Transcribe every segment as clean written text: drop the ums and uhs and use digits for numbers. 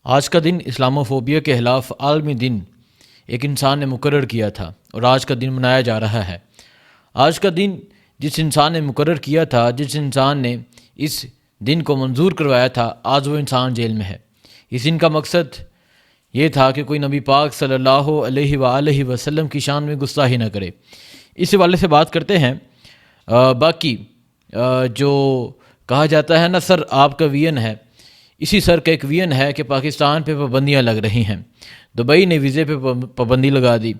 آج کا دن اسلاموفوبیا کے خلاف عالمی دن ایک انسان نے مقرر کیا تھا اور آج کا دن منایا جا رہا ہے۔ آج کا دن جس انسان نے مقرر کیا تھا، جس انسان نے اس دن کو منظور کروایا تھا، آج وہ انسان جیل میں ہے۔ اس دن کا مقصد یہ تھا کہ کوئی نبی پاک صلی اللہ علیہ وآلہ وسلم کی شان میں گستاخی نہ کرے۔ اس حوالے سے بات کرتے ہیں۔ باقی جو کہا جاتا ہے نا، سر آپ کا وین ہے، اسی سر کا ایک وین ہے کہ پاکستان پہ پابندیاں لگ رہی ہیں۔ دبئی نے ویزے پہ پابندی لگا دی،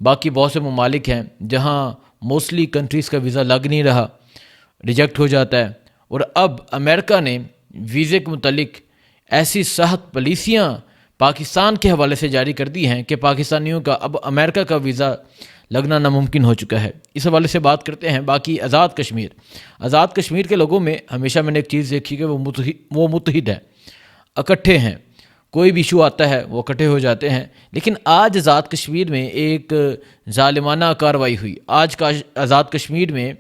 باقی بہت سے ممالک ہیں جہاں موسٹلی کنٹریز کا ویزا لگ نہیں رہا، ریجیکٹ ہو جاتا ہے۔ اور اب امریکہ نے ویزے کے متعلق ایسی سخت پالیسیاں پاکستان کے حوالے سے جاری کر دی ہیں کہ پاکستانیوں کا اب امریکہ کا ویزا لگنا ناممکن ہو چکا ہے۔ اس حوالے سے بات کرتے ہیں۔ باقی آزاد کشمیر کے لوگوں میں ہمیشہ میں نے ایک چیز دیکھی کہ وہ متحد ہیں، اکٹھے ہیں، کوئی بھی ایشو آتا ہے وہ اکٹھے ہو جاتے ہیں۔ لیکن آج آزاد کشمیر میں ایک ظالمانہ کارروائی ہوئی۔ آج کا آزاد کشمیر میں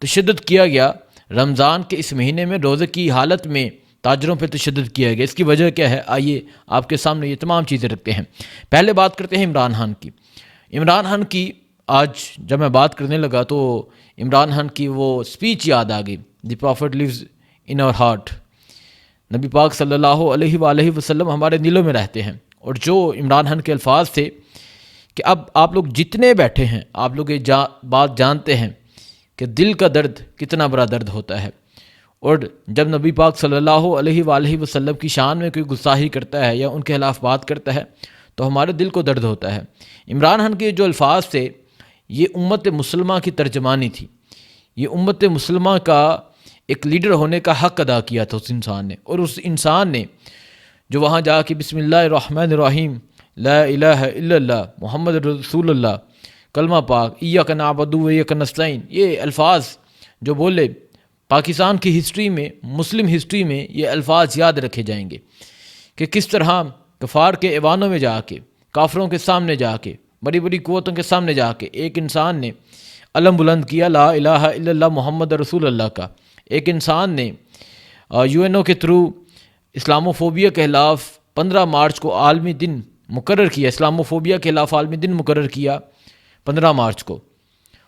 تشدد کیا گیا۔ رمضان کے اس مہینے میں روزے کی حالت میں تاجروں پہ تشدد کیا گیا۔ اس کی وجہ کیا ہے؟ آئیے آپ کے سامنے یہ تمام چیزیں رکھتے ہیں۔ پہلے بات کرتے ہیں عمران خان کی۔ عمران خان کی آج جب میں بات کرنے لگا تو عمران خان کی وہ سپیچ یاد آ گئی، the prophet lives in our heart. نبی پاک صلی اللہ علیہ وآلہ وسلم ہمارے دلوں میں رہتے ہیں۔ اور جو عمران خان کے الفاظ تھے کہ اب آپ لوگ جتنے بیٹھے ہیں، آپ لوگ یہ بات جانتے ہیں کہ دل کا درد کتنا بڑا درد ہوتا ہے، اور جب نبی پاک صلی اللہ علیہ وآلہ وسلم کی شان میں کوئی گستاخی کرتا ہے یا ان کے خلاف بات کرتا ہے تو ہمارے دل کو درد ہوتا ہے۔ عمران خان کے جو الفاظ تھے یہ امت مسلمہ کی ترجمانی تھی۔ یہ امت مسلمہ کا ایک لیڈر ہونے کا حق ادا کیا تھا اس انسان نے، اور اس انسان نے جو وہاں جا کے بسم اللہ الرحمن الرحیم، لا الہ الا اللہ محمد رسول اللہ، کلمہ پاک، ایاک نعبد و ایاک نستعین، یہ الفاظ جو بولے، پاکستان کی ہسٹری میں، مسلم ہسٹری میں یہ الفاظ یاد رکھے جائیں گے کہ کس طرح کفار کے ایوانوں میں جا کے، کافروں کے سامنے جا کے، بڑی بڑی قوتوں کے سامنے جا کے ایک انسان نے علم بلند کیا لا الہ الا اللہ محمد رسول اللہ کا۔ ایک انسان نے UN کے تھرو اسلاموفوبیا کے خلاف 15 مارچ کو عالمی دن مقرر کیا، اسلاموفوبیا کے خلاف عالمی دن مقرر کیا 15 مارچ کو۔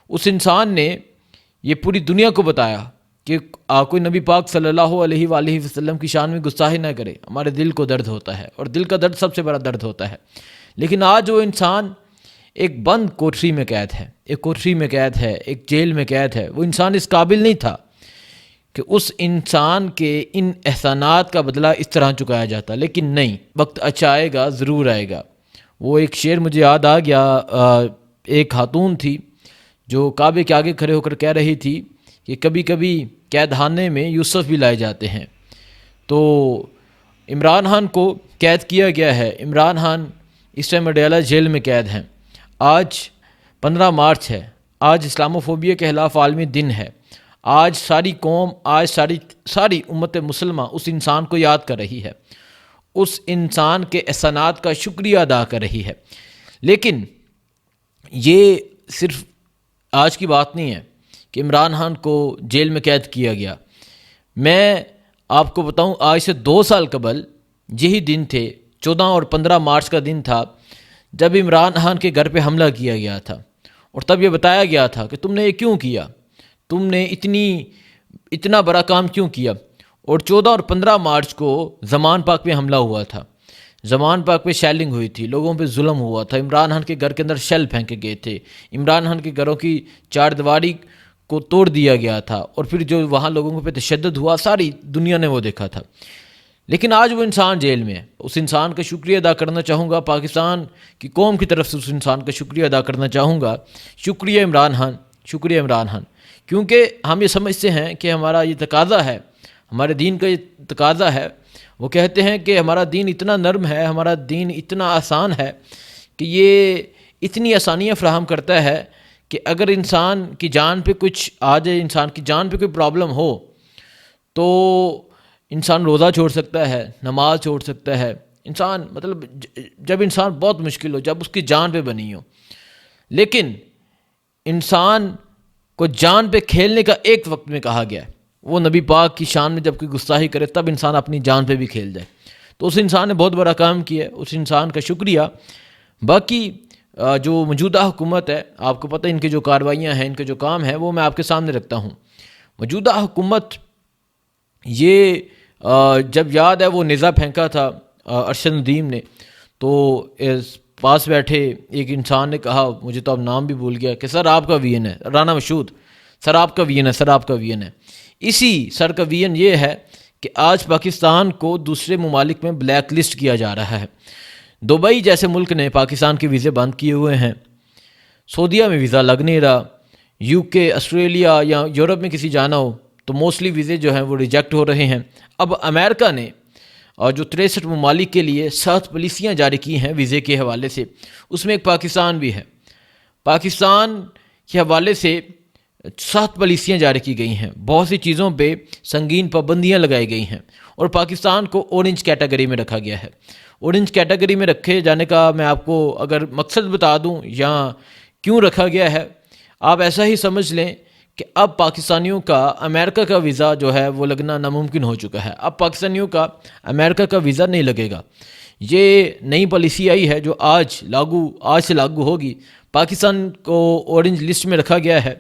اس انسان نے یہ پوری دنیا کو بتایا کہ کوئی نبی پاک صلی اللہ علیہ وآلہ وسلم کی شان میں گستاخی نہ کرے، ہمارے دل کو درد ہوتا ہے، اور دل کا درد سب سے بڑا درد ہوتا ہے۔ لیکن آج وہ انسان ایک بند کوٹری میں قید ہے، ایک کوٹری میں قید ہے، ایک جیل میں قید ہے۔ وہ انسان اس قابل نہیں تھا کہ اس انسان کے ان احسانات کا بدلہ اس طرح چکایا جاتا، لیکن نہیں، وقت اچھا آئے گا، ضرور آئے گا۔ وہ ایک شعر مجھے یاد آ گیا، ایک خاتون تھی جو کعبے کے آگے کھڑے ہو کر کہہ رہی تھی کہ کبھی کبھی قید خانے میں یوسف بھی لائے جاتے ہیں۔ تو عمران خان کو قید کیا گیا ہے۔ عمران خان اس ٹائم اڈیالہ جیل میں قید ہیں۔ آج 15 مارچ ہے، آج اسلاموفوبیا کے خلاف عالمی دن ہے۔ آج ساری قوم، آج ساری امت مسلمہ اس انسان کو یاد کر رہی ہے، اس انسان کے احسانات کا شکریہ ادا کر رہی ہے۔ لیکن یہ صرف آج کی بات نہیں ہے کہ عمران خان کو جیل میں قید کیا گیا۔ میں آپ کو بتاؤں، آج سے 2 سال قبل یہی دن تھے، 14 اور 15 مارچ کا دن تھا جب عمران خان کے گھر پہ حملہ کیا گیا تھا، اور تب یہ بتایا گیا تھا کہ تم نے یہ کیوں کیا، تم نے اتنا بڑا کام کیوں کیا۔ اور 14 اور 15 مارچ کو زمان پاک پہ حملہ ہوا تھا، زمان پاک پہ شیلنگ ہوئی تھی، لوگوں پہ ظلم ہوا تھا، عمران خان کے گھر کے اندر شیل پھینکے گئے تھے، عمران خان کے گھروں کی چار دیواری کو توڑ دیا گیا تھا، اور پھر جو وہاں لوگوں پہ تشدد ہوا ساری دنیا نے وہ دیکھا تھا۔ لیکن آج وہ انسان جیل میں ہے۔ اس انسان کا شکریہ ادا کرنا چاہوں گا، پاکستان کی قوم کی طرف سے اس انسان کا شکریہ ادا کرنا چاہوں گا۔ شکریہ عمران خان، شکریہ عمران خان، کیونکہ ہم یہ سمجھتے ہیں کہ ہمارا یہ تقاضا ہے، ہمارے دین کا یہ تقاضا ہے۔ وہ کہتے ہیں کہ ہمارا دین اتنا نرم ہے، ہمارا دین اتنا آسان ہے کہ یہ اتنی آسانیاں فراہم کرتا ہے کہ اگر انسان کی جان پہ کچھ آ جائے، انسان کی جان پہ کوئی پرابلم ہو تو انسان روزہ چھوڑ سکتا ہے، نماز چھوڑ سکتا ہے۔ انسان مطلب جب انسان بہت مشکل ہو، جب اس کی جان پہ بنی ہو، لیکن انسان کو جان پہ کھیلنے کا ایک وقت میں کہا گیا ہے، وہ نبی پاک کی شان میں جب کوئی گستاخی کرے تب انسان اپنی جان پہ بھی کھیل جائے۔ تو اس انسان نے بہت بڑا کام کیا ہے، اس انسان کا شکریہ۔ باقی جو موجودہ حکومت ہے، آپ کو پتہ ہے ان کی جو کارروائیاں ہیں، ان کے جو کام ہے، وہ میں آپ کے سامنے رکھتا ہوں۔ موجودہ حکومت یہ جب یاد ہے وہ نیزہ پھینکا تھا ارشد ندیم نے، تو اس پاس بیٹھے ایک انسان نے کہا، مجھے تو اب نام بھی بھول گیا، کہ سر آپ کا وی این ہے، رانا مشہود، سر آپ کا وی این ہے، سر آپ کا وی این ہے۔ اسی سر کا وی این یہ ہے کہ آج پاکستان کو دوسرے ممالک میں بلیک لسٹ کیا جا رہا ہے۔ دبئی جیسے ملک نے پاکستان کے ویزے بند کیے ہوئے ہیں، سعودیہ میں ویزا لگ نہیں رہا، یو کے، آسٹریلیا یا یورپ میں کسی جانا ہو تو موسٹلی ویزے جو ہیں وہ ریجیکٹ ہو رہے ہیں۔ اب امریکہ نے اور جو 63 ممالک کے لیے 7 پالیسیاں جاری کی ہیں ویزے کے حوالے سے، اس میں ایک پاکستان بھی ہے۔ پاکستان کے حوالے سے 7 پالیسیاں جاری کی گئی ہیں، بہت سی چیزوں پہ سنگین پابندیاں لگائی گئی ہیں، اور پاکستان کو اورنج کیٹیگری میں رکھا گیا ہے۔ اورنج کیٹیگری میں رکھے جانے کا میں آپ کو اگر مقصد بتا دوں یا کیوں رکھا گیا ہے، آپ ایسا ہی سمجھ لیں کہ اب پاکستانیوں کا امریکہ کا ویزا جو ہے وہ لگنا ناممکن ہو چکا ہے۔ اب پاکستانیوں کا امریکہ کا ویزا نہیں لگے گا۔ یہ نئی پالیسی آئی ہے جو آج سے لاگو ہوگی۔ پاکستان کو اورنج لسٹ میں رکھا گیا ہے۔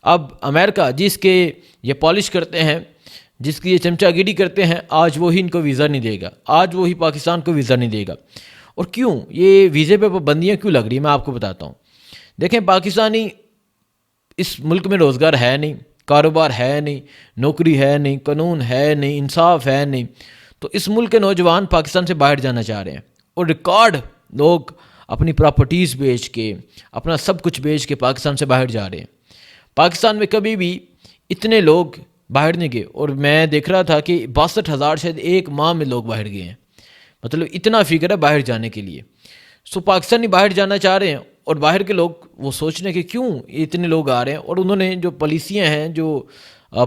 اب امریکہ جس کے یہ پالش کرتے ہیں، جس کی یہ چمچہ گیری کرتے ہیں، آج وہی ان کو ویزا نہیں دے گا، آج وہی پاکستان کو ویزا نہیں دے گا۔ اور کیوں یہ ویزے پہ پابندیاں کیوں لگ رہی ہیں، میں آپ کو بتاتا ہوں۔ دیکھیں، پاکستانی اس ملک میں روزگار ہے نہیں، کاروبار ہے نہیں، نوکری ہے نہیں، قانون ہے نہیں، انصاف ہے نہیں، تو اس ملک کے نوجوان پاکستان سے باہر جانا چاہ رہے ہیں، اور ریکارڈ لوگ اپنی پراپرٹیز بیچ کے، اپنا سب کچھ بیچ کے پاکستان سے باہر جا رہے ہیں۔ پاکستان میں کبھی بھی اتنے لوگ باہر نہیں گئے، اور میں دیکھ رہا تھا کہ 62,000 شاید ایک ماہ میں لوگ باہر گئے ہیں، مطلب اتنا فگر ہے باہر جانے کے لیے۔ پاکستانی باہر جانا چاہ رہے ہیں، اور باہر کے لوگ وہ سوچ رہے ہیں کہ کیوں اتنے لوگ آ رہے ہیں، اور انہوں نے جو پالیسیاں ہیں، جو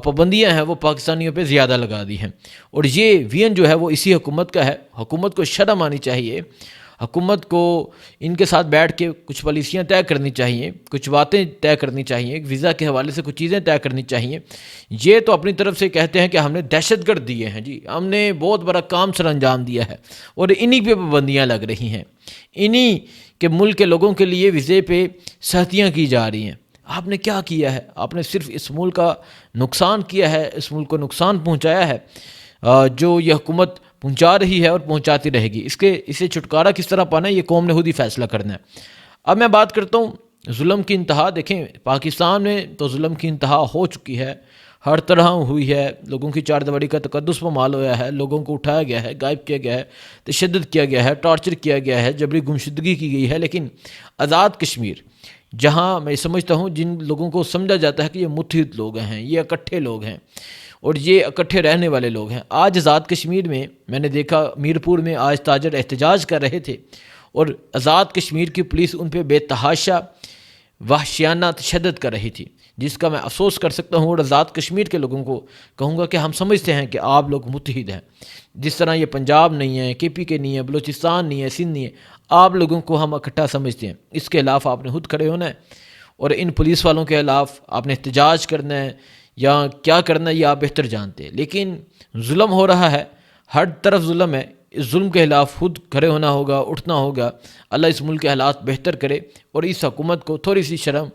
پابندیاں ہیں، وہ پاکستانیوں پہ زیادہ لگا دی ہیں۔ اور یہ وی این جو ہے وہ اسی حکومت کا ہے۔ حکومت کو شرم آنی چاہیے، حکومت کو ان کے ساتھ بیٹھ کے کچھ پالیسیاں طے کرنی چاہیے، کچھ باتیں طے کرنی چاہیے، ویزا کے حوالے سے کچھ چیزیں طے کرنی چاہیے۔ یہ تو اپنی طرف سے کہتے ہیں کہ ہم نے دہشت گرد دیے ہیں، جی ہم نے بہت بڑا کام سر انجام دیا ہے، اور انہی پہ پابندیاں لگ رہی ہیں، انہی کہ ملک کے لوگوں کے لیے ویزے پہ سختیاں کی جا رہی ہیں۔ آپ نے کیا کیا ہے؟ آپ نے صرف اس ملک کا نقصان کیا ہے، اس ملک کو نقصان پہنچایا ہے، جو یہ حکومت پہنچا رہی ہے اور پہنچاتی رہے گی۔ اسے چھٹکارا کس طرح پانا ہے، یہ قوم نے خود ہی فیصلہ کرنا ہے۔ اب میں بات کرتا ہوں ظلم کی انتہا۔ دیکھیں، پاکستان میں تو ظلم کی انتہا ہو چکی ہے، ہر طرح ہوئی ہے، لوگوں کی چار دیواری کا تقدس پامال ہوا ہے، لوگوں کو اٹھایا گیا ہے، غائب کیا گیا ہے، تشدد کیا گیا ہے، ٹارچر کیا گیا ہے، جبری گمشدگی کی گئی ہے۔ لیکن آزاد کشمیر، جہاں میں سمجھتا ہوں جن لوگوں کو سمجھا جاتا ہے کہ یہ متحد لوگ ہیں، یہ اکٹھے لوگ ہیں، اور یہ اکٹھے رہنے والے لوگ ہیں، آج آزاد کشمیر میں نے دیکھا میرپور میں آج تاجر احتجاج کر رہے تھے، اور آزاد کشمیر کی پولیس ان پہ بے تحاشا وحشیانہ تشدد کر رہی تھی، جس کا میں افسوس کر سکتا ہوں، اور آزاد کشمیر کے لوگوں کو کہوں گا کہ ہم سمجھتے ہیں کہ آپ لوگ متحد ہیں، جس طرح یہ پنجاب نہیں ہے، کے پی کے نہیں ہے، بلوچستان نہیں ہے، سندھ نہیں ہے، آپ لوگوں کو ہم اکٹھا سمجھتے ہیں۔ اس کے خلاف آپ نے خود کھڑے ہونا ہے، اور ان پولیس والوں کے خلاف آپ نے احتجاج کرنا ہے یا کیا کرنا ہے، یہ آپ بہتر جانتے ہیں۔ لیکن ظلم ہو رہا ہے، ہر طرف ظلم ہے، اس ظلم کے خلاف خود کھڑے ہونا ہوگا، اٹھنا ہوگا۔ اللہ اس ملک کے حالات بہتر کرے، اور اس حکومت کو تھوڑی سی شرم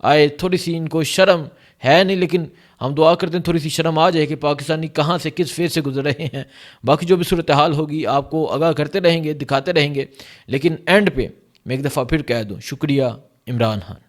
آئے، تھوڑی سی ان کو شرم ہے نہیں، لیکن ہم دعا کرتے ہیں تھوڑی سی شرم آ جائے کہ پاکستانی کہاں سے کس فیز سے گزر رہے ہیں۔ باقی جو بھی صورتحال ہوگی آپ کو آگاہ کرتے رہیں گے، دکھاتے رہیں گے، لیکن اینڈ پہ میں ایک دفعہ پھر کہہ دوں، شکریہ عمران خان۔